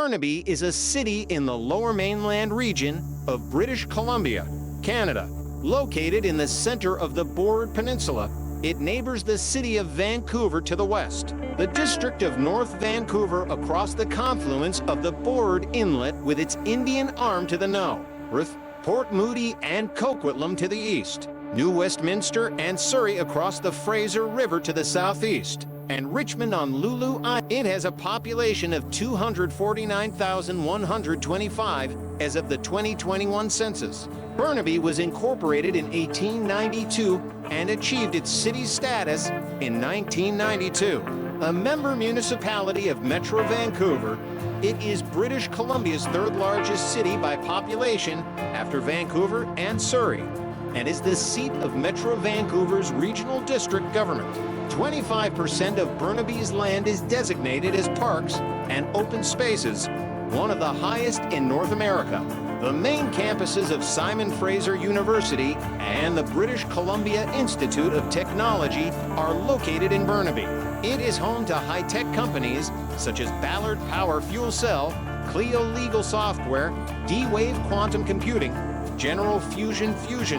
Burnaby is a city in the Lower Mainland region of British Columbia, Canada. Located in the center of the Burnaby Peninsula, it neighbors the city of Vancouver to the west, the district of North Vancouver across the confluence of the Burnaby Inlet with its Indian Arm to the north, Port Moody and Coquitlam to the east, New Westminster and Surrey across the Fraser River to the southeast, and Richmond on Lulu Island. It has a population of 249,125 as of the 2021 census. Burnaby was incorporated in 1892 and achieved its city status in 1992. A member municipality of Metro Vancouver, it is British Columbia's third largest city by population after Vancouver and Surrey, and is the seat of Metro Vancouver's regional district government. 25% of Burnaby's land is designated as parks and open spaces, one of the highest in North America. The main campuses of Simon Fraser University and the British Columbia Institute of Technology are located in Burnaby. It is home to high-tech companies such as Ballard Power Fuel Cell, Clio Legal Software, D-Wave Quantum Computing, General Fusion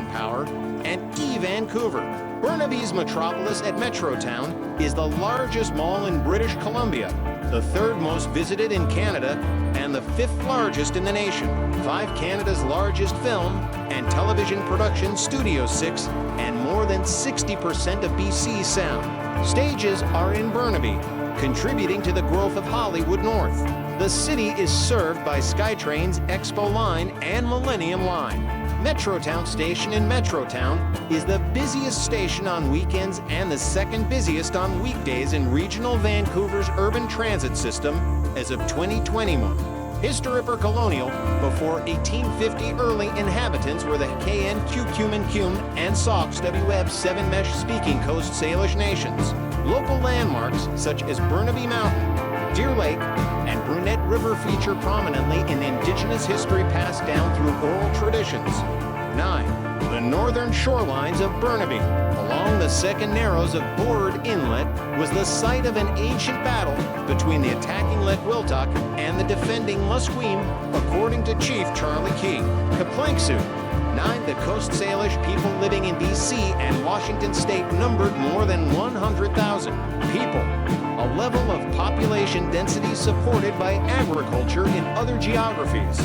Power, and Vancouver. Burnaby's metropolis at Metrotown is the largest mall in British Columbia, the third most visited in Canada, and the fifth largest in the nation. 5 Canada's largest film and television production Studio 6, and more than 60% of BC's sound stages are in Burnaby, contributing to the growth of Hollywood North. The city is served by SkyTrain's Expo Line and Millennium Line. Metrotown Station in Metrotown is the busiest station on weekends and the second busiest on weekdays in regional Vancouver's urban transit system as of 2021. Historic colonial, before 1850 early inhabitants were the KN, Cum and Sox WF 7 Mesh speaking Coast Salish nations. Local landmarks such as Burnaby Mountain, Deer Lake, and Brunette River feature prominently in Indigenous history passed down through oral traditions. 9. The northern shorelines of Burnaby, along the second narrows of Burnaby Inlet, was the site of an ancient battle between the attacking Letwiltok and the defending Musqueam, according to Chief Charlie Key. Kaplanksu. 9. The Coast Salish people living in BC and Washington State numbered more than 100,000 people, a level of population density supported by agriculture in other geographies.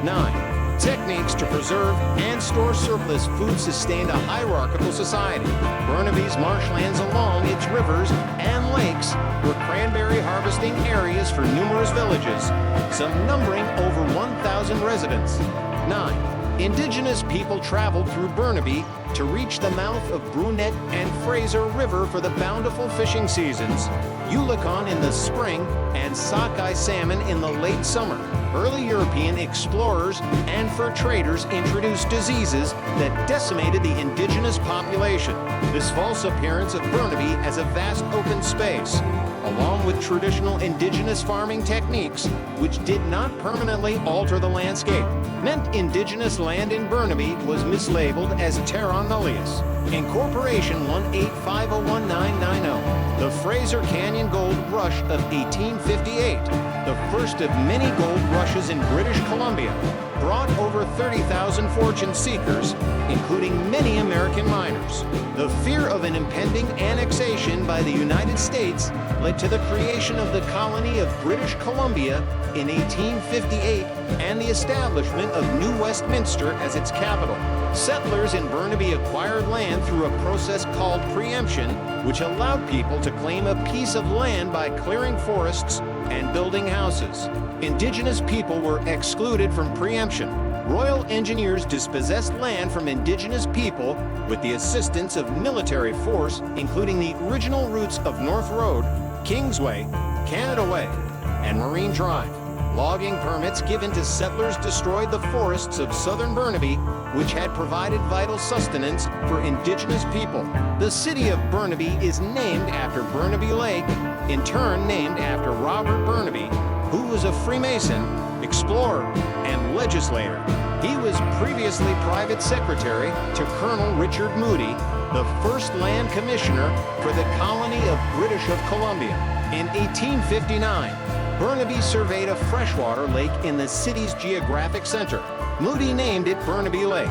9. Techniques to preserve and store surplus food sustained a hierarchical society. Burnaby's marshlands along its rivers and lakes were cranberry harvesting areas for numerous villages, some numbering over 1,000 residents. 9. Indigenous people traveled through Burnaby to reach the mouth of Brunette and Fraser River for the bountiful fishing seasons, Yulikon in the spring, and sockeye salmon in the late summer. Early European explorers and fur traders introduced diseases that decimated the indigenous population. This false appearance of Burnaby as a vast open space, along with traditional indigenous farming techniques, which did not permanently alter the landscape, meant indigenous land in Burnaby was mislabeled as Terra Nullius. Incorporation 185019990. The Fraser Canyon Gold Rush of 1858, the first of many gold rushes in British Columbia, brought over 30,000 fortune seekers, including many American miners. The fear of an impending annexation by the United States led to the creation of the colony of British Columbia in 1858 and the establishment of New Westminster as its capital. Settlers in Burnaby acquired land through a process called preemption, which allowed people to claim a piece of land by clearing forests and building houses. Indigenous people were excluded from preemption. Royal engineers dispossessed land from indigenous people with the assistance of military force, including the original routes of North Road, Kingsway, Canada Way, and Marine Drive. Logging permits given to settlers destroyed the forests of southern Burnaby, which had provided vital sustenance for indigenous people. The city of Burnaby is named after Burnaby Lake, in turn named after Robert Burnaby, who was a Freemason, explorer, and legislator. He was previously private secretary to Colonel Richard Moody, the first land commissioner for the colony of British of Columbia. In 1859, Burnaby surveyed a freshwater lake in the city's geographic center. Moody named it Burnaby Lake.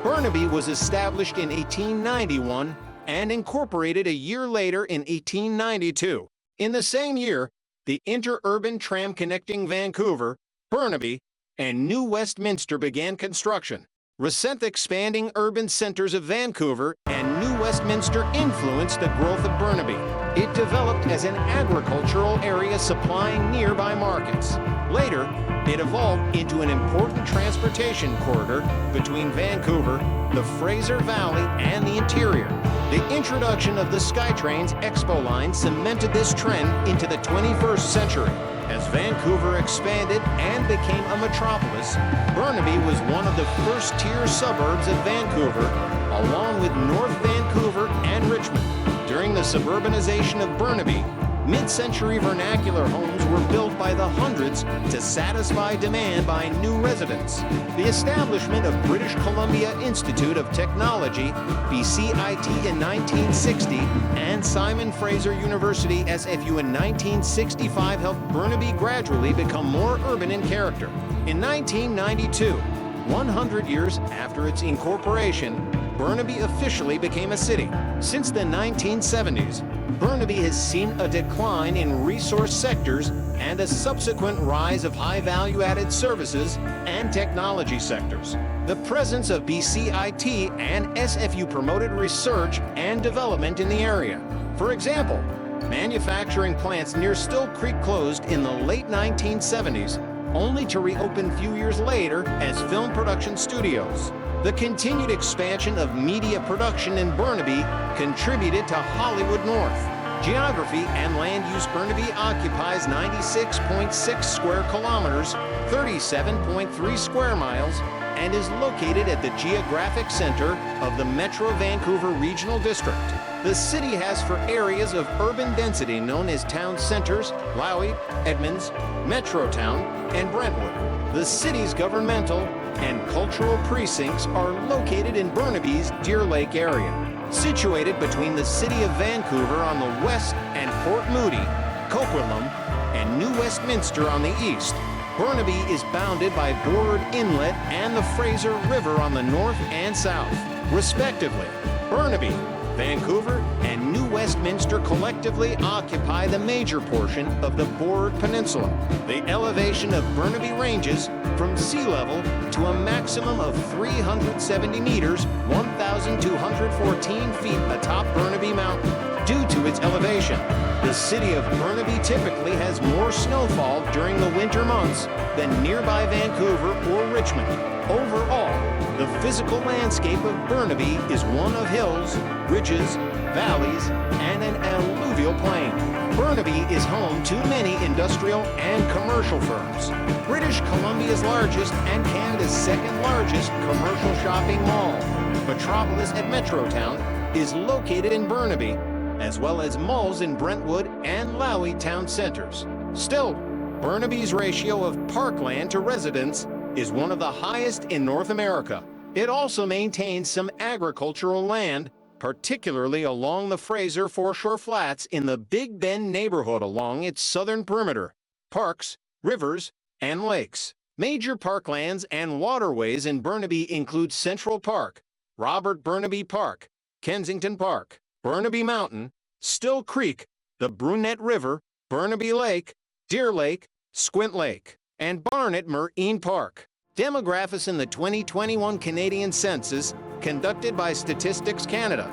Burnaby was established in 1891 and incorporated a year later in 1892. In the same year, the interurban tram connecting Vancouver, Burnaby, and New Westminster began construction. Recent expanding urban centers of Vancouver and New Westminster influenced the growth of Burnaby. It developed as an agricultural area supplying nearby markets. Later, it evolved into an important transportation corridor between Vancouver, the Fraser Valley, and the interior. The introduction of the SkyTrain's Expo line cemented this trend into the 21st century. As Vancouver expanded and became a metropolis, Burnaby was one of the first-tier suburbs of Vancouver, along with North Vancouver and Richmond. During the suburbanization of Burnaby, mid-century vernacular homes were built by the hundreds to satisfy demand by new residents. The establishment of British Columbia Institute of Technology, BCIT, in 1960, and Simon Fraser University, SFU, in 1965 helped Burnaby gradually become more urban in character. In 1992, 100 years after its incorporation, Burnaby officially became a city. Since the 1970s, Burnaby has seen a decline in resource sectors and a subsequent rise of high value-added services and technology sectors. The presence of BCIT and SFU promoted research and development in the area. For example, manufacturing plants near Still Creek closed in the late 1970s, only to reopen a few years later as film production studios. The continued expansion of media production in Burnaby contributed to Hollywood North. Geography and land use: Burnaby occupies 96.6 square kilometers, 37.3 square miles, and is located at the geographic center of the Metro Vancouver Regional District. The city has for areas of urban density known as town centers: Lowry, Edmonds, Metrotown, and Brentwood. The city's governmental and cultural precincts are located in Burnaby's Deer Lake area. Situated between the city of Vancouver on the west and Port Moody, Coquitlam, and New Westminster on the east, Burnaby is bounded by Burrard Inlet and the Fraser River on the north and south, respectively. Burnaby, Vancouver, and New Westminster collectively occupy the major portion of the Burrard Peninsula. The elevation of Burnaby ranges from sea level to a maximum of 370 meters, 1,214 feet atop Burnaby Mountain. Due to its elevation, the city of Burnaby typically has more snowfall during the winter months than nearby Vancouver or Richmond. Overall, the physical landscape of Burnaby is one of hills, ridges, valleys, and an alluvial plain. Burnaby is home to many industrial and commercial firms. British Columbia's largest and Canada's second largest commercial shopping mall, Metropolis at Metrotown, is located in Burnaby, as well as malls in Brentwood and Lowry town centers. Still, Burnaby's ratio of parkland to residents is one of the highest in North America. It also maintains some agricultural land, particularly along the Fraser Foreshore Flats in the Big Bend neighborhood along its southern perimeter, parks, rivers, and lakes. Major parklands and waterways in Burnaby include Central Park, Robert Burnaby Park, Kensington Park, Burnaby Mountain, Still Creek, the Brunette River, Burnaby Lake, Deer Lake, Squint Lake, and Barnett Marine Park. Demographics in the 2021 Canadian Census, conducted by Statistics Canada.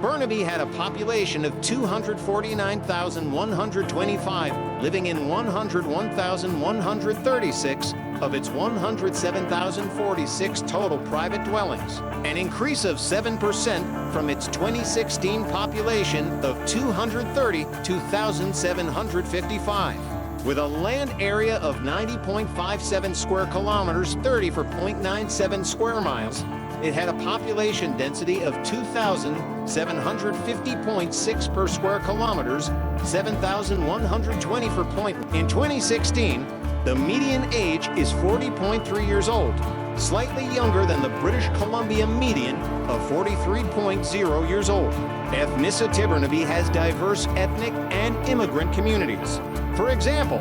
Burnaby had a population of 249,125, living in 101,136 of its 107,046 total private dwellings, an increase of 7% from its 2016 population of 232,755. With a land area of 90.57 square kilometers, 30.97 square miles, it had a population density of 2,750.6 per square kilometers, 7,120 per point. In 2016, the median age is 40.3 years old, slightly younger than the British Columbia median of 43.0 years old. Ethnicity: Burnaby has diverse ethnic and immigrant communities. For example,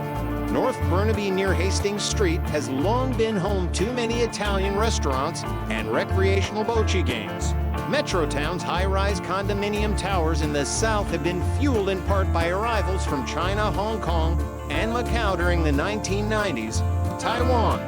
North Burnaby near Hastings Street has long been home to many Italian restaurants and recreational bocce games. Metrotown's high-rise condominium towers in the south have been fueled in part by arrivals from China, Hong Kong, and Macau during the 1990s, Taiwan,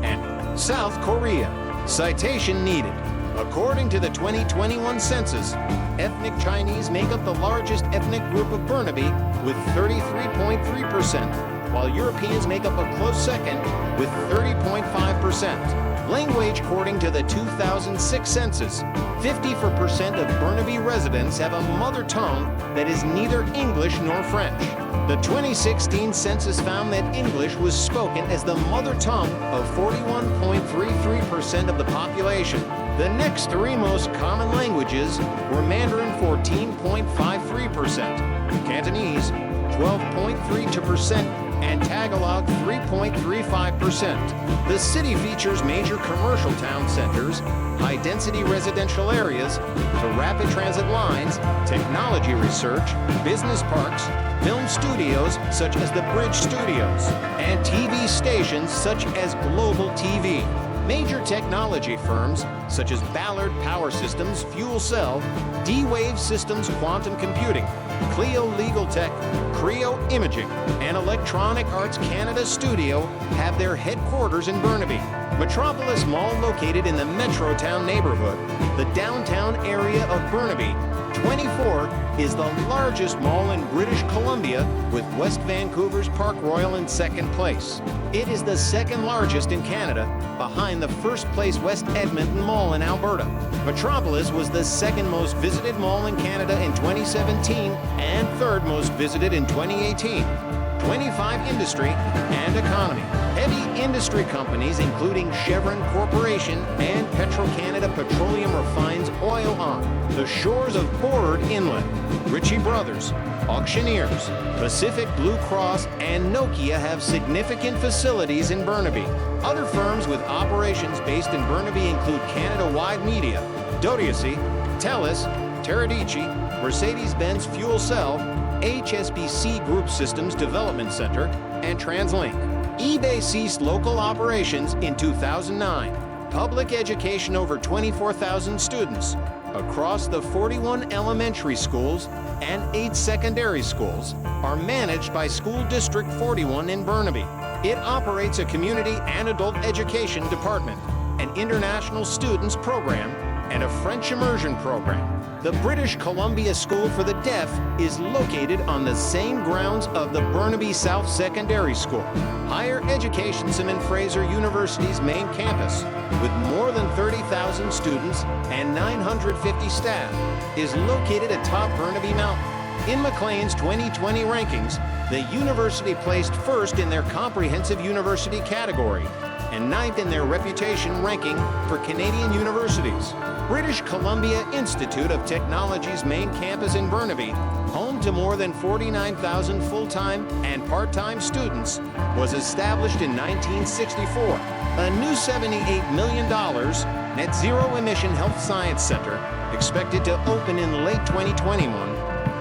and South Korea. Citation needed. According to the 2021 census, ethnic Chinese make up the largest ethnic group of Burnaby with 33.3%, while Europeans make up a close second with 30.5%. Language. According to the 2006 census, 54% of Burnaby residents have a mother tongue that is neither English nor French. The 2016 census found that English was spoken as the mother tongue of 41.33% of the population. The next three most common languages were Mandarin 14.53%, Cantonese 12.32%, and Tagalog 3.35%. The city features major commercial town centers, high-density residential areas, to rapid transit lines, technology research, business parks, film studios such as the Bridge Studios, and TV stations such as Global TV. Major technology firms such as Ballard Power Systems, Fuel Cell, D-Wave Systems Quantum Computing, Clio Legal Tech, Creo Imaging, and Electronic Arts Canada Studio have their headquarters in Burnaby. Metropolis Mall, located in the Metrotown neighborhood, the downtown area of Burnaby, 24, is the largest mall in British Columbia, with West Vancouver's Park Royal in second place. It is the second largest in Canada, behind the first place West Edmonton Mall in Alberta. Metropolis was the second most visited mall in Canada in 2017 and third most visited in 2018. 25 industry and economy. Heavy industry companies including Chevron Corporation and Petro-Canada Petroleum refines oil on the shores of Burrard Inlet. Ritchie Brothers, Auctioneers, Pacific Blue Cross, and Nokia have significant facilities in Burnaby. Other firms with operations based in Burnaby include Canada-Wide Media, Dodiacy, TELUS, Teradici, Mercedes-Benz Fuel Cell, HSBC Group Systems Development Center, and TransLink. eBay ceased local operations in 2009. Public education. Over 24,000 students across the 41 elementary schools and 8 secondary schools are managed by School District 41 in Burnaby. It operates a community and adult education department, an international students program, and a French immersion program. The British Columbia School for the Deaf is located on the same grounds of the Burnaby South Secondary School. Higher Education Simon Fraser University's main campus, with more than 30,000 students and 950 staff, is located atop Burnaby Mountain. In Maclean's 2020 rankings, the university placed first in their comprehensive university category and ninth in their reputation ranking for Canadian universities. British Columbia Institute of Technology's main campus in Burnaby, home to more than 49,000 full-time and part-time students, was established in 1964. A new $78 million net zero emission health science center, expected to open in late 2021,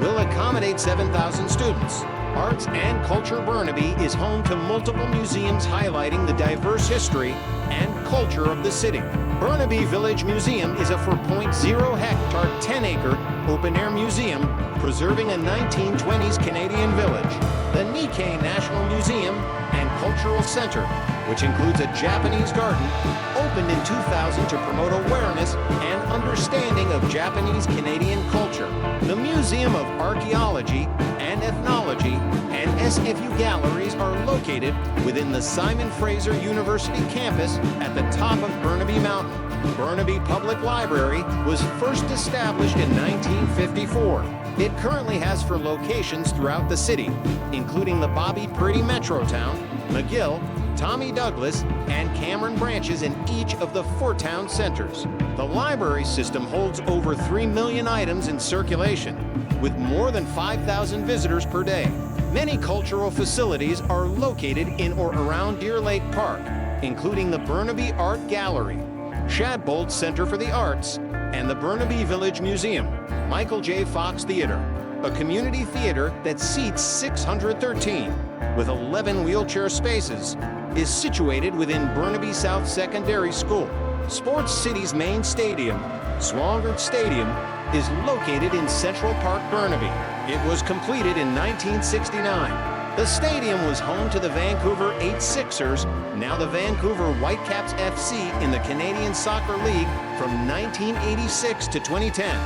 will accommodate 7,000 students. Arts and Culture Burnaby is home to multiple museums highlighting the diverse history and culture of the city. Burnaby Village Museum is a 4.0-hectare, 10-acre open-air museum preserving a 1920s Canadian village. The Nikkei National Museum and Cultural Center, which includes a Japanese garden, opened in 2000 to promote awareness and understanding of Japanese-Canadian culture. The Museum of Archaeology and Ethnology and SFU galleries are located within the Simon Fraser University campus at the top of Burnaby Mountain. Burnaby Public Library was first established in 1954. It currently has 4 locations throughout the city, including the Bobby Priddy Metrotown, McGill, Tommy Douglas, and Cameron branches in each of the 4 town centers. The library system holds over 3 million items in circulation, with more than 5,000 visitors per day. Many cultural facilities are located in or around Deer Lake Park, including the Burnaby Art Gallery, Shadbolt Center for the Arts, and the Burnaby Village Museum. Michael J. Fox Theater, a community theater that seats 613. with 11 wheelchair spaces, is situated within Burnaby South Secondary School. Sports City's main stadium, Swangard Stadium, is located in Central Park, Burnaby. It was completed in 1969. The stadium was home to the Vancouver 86ers, now the Vancouver Whitecaps FC in the Canadian Soccer League from 1986 to 2010,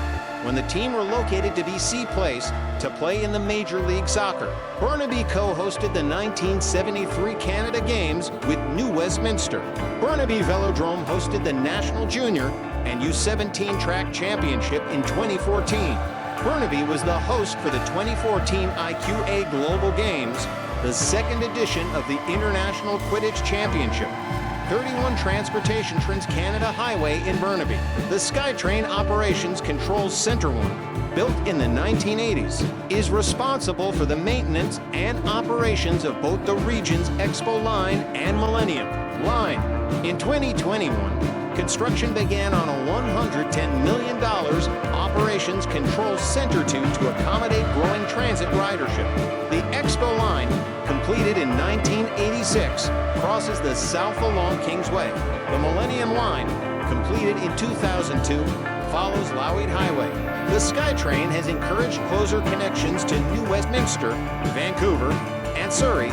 when the team relocated to BC Place to play in the Major League Soccer. Burnaby co-hosted the 1973 Canada Games with New Westminster. Burnaby Velodrome hosted the National Junior and U17 Track Championship in 2014. Burnaby was the host for the 2014 IQA Global Games, the second edition of the International Quidditch Championship. 31 Transportation Trans-Canada Highway in Burnaby. The SkyTrain Operations Controls Center 1, built in the 1980s, is responsible for the maintenance and operations of both the region's Expo Line and Millennium Line. In 2021, construction began on a $110 million Operations Control Center 2 to accommodate growing transit ridership. The Expo Line, completed in 1986, crosses the south along Kingsway. The Millennium Line, completed in 2002, follows Lowry Highway. The SkyTrain has encouraged closer connections to New Westminster, Vancouver, and Surrey,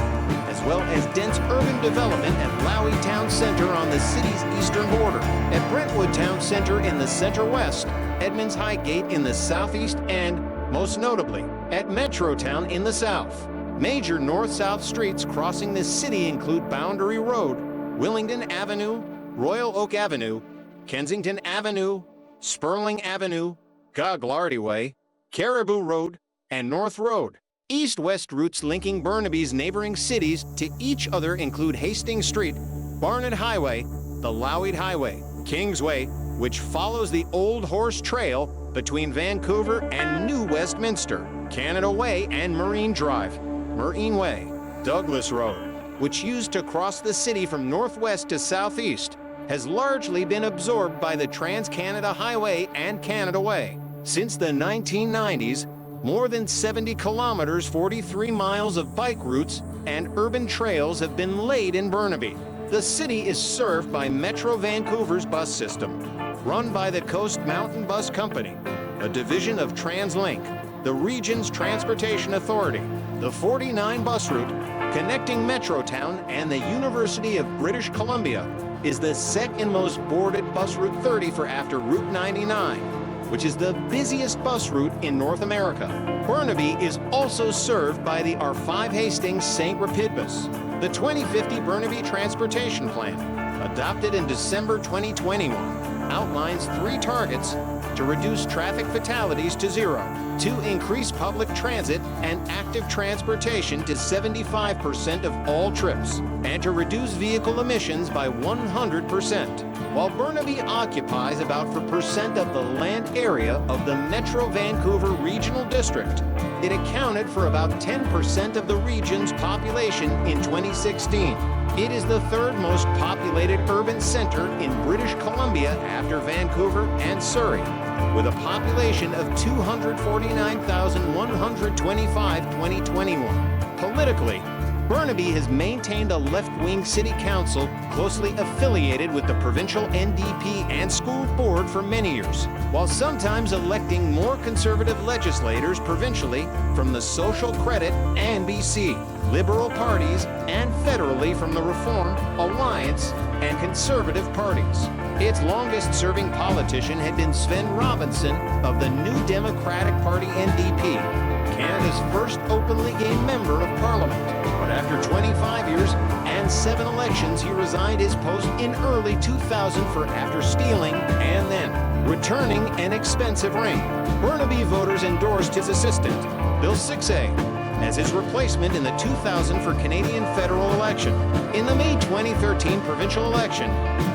as well as dense urban development at Lowry Town Centre on the city's eastern border, at Brentwood Town Centre in the center-west, Edmonds Highgate in the southeast, and, most notably, at Metrotown in the south. Major north-south streets crossing the city include Boundary Road, Willingdon Avenue, Royal Oak Avenue, Kensington Avenue, Sperling Avenue, Gaglarty Way, Caribou Road, and North Road. East-west routes linking Burnaby's neighboring cities to each other include Hastings Street, Barnett Highway, the Lowry Highway, Kingsway, which follows the Old Horse Trail between Vancouver and New Westminster, Canada Way and Marine Drive, Marine Way, Douglas Road, which used to cross the city from northwest to southeast, has largely been absorbed by the Trans-Canada Highway and Canada Way. Since the 1990s, more than 70 kilometers, 43 miles of bike routes and urban trails have been laid in Burnaby. The city is served by Metro Vancouver's bus system, run by the Coast Mountain Bus Company, a division of TransLink, the region's transportation authority. The 49 bus route connecting Metrotown and the University of British Columbia is the second most boarded bus route 30 for after Route 99, which is the busiest bus route in North America. Burnaby is also served by the R5 Hastings St. Rapidbus. The 2050 Burnaby Transportation Plan, adopted in December 2021, outlines 3 targets to reduce traffic fatalities to 0, to increase public transit and active transportation to 75% of all trips, and to reduce vehicle emissions by 100%. While Burnaby occupies about 4% of the land area of the Metro Vancouver Regional District, it accounted for about 10% of the region's population in 2016. It is the 3rd most populated urban center in British Columbia after Vancouver and Surrey, with a population of 249,125 2021. Politically, Burnaby has maintained a left-wing city council closely affiliated with the provincial NDP and school board for many years, while sometimes electing more conservative legislators provincially from the Social Credit and BC, Liberal parties, and federally from the Reform, Alliance, and Conservative parties. Its longest-serving politician had been Sven Robinson of the New Democratic Party NDP, Canada's first openly gay member of Parliament. But after 25 years and 7 elections, he resigned his post in early 2000 for after stealing and then returning an expensive ring. Burnaby voters endorsed his assistant, Bill 6A, as his replacement in the 2000 for Canadian federal election. In the May 2013 provincial election,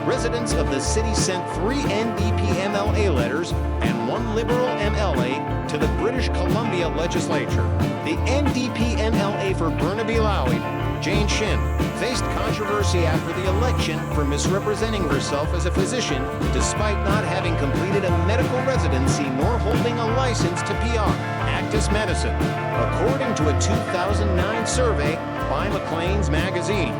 residents of the city sent 3 NDP MLA letters and 1 Liberal MLA to the British Columbia legislature. The NDP MLA for Burnaby-Lowry, Jane Shin, faced controversy after the election for misrepresenting herself as a physician despite not having completed a medical residency nor holding a license to PR, practice medicine. According to a 2009 survey, by Maclean's magazine.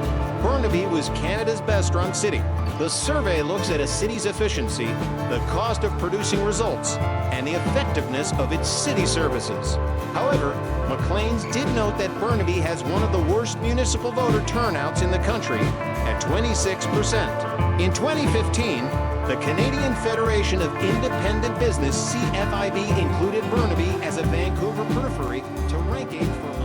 Burnaby was Canada's best-run city. The survey looks at a city's efficiency, the cost of producing results, and the effectiveness of its city services. However, Maclean's did note that Burnaby has one of the worst municipal voter turnouts in the country at 26%. In 2015, the Canadian Federation of Independent Business, CFIB, included Burnaby as a Vancouver periphery to rank it for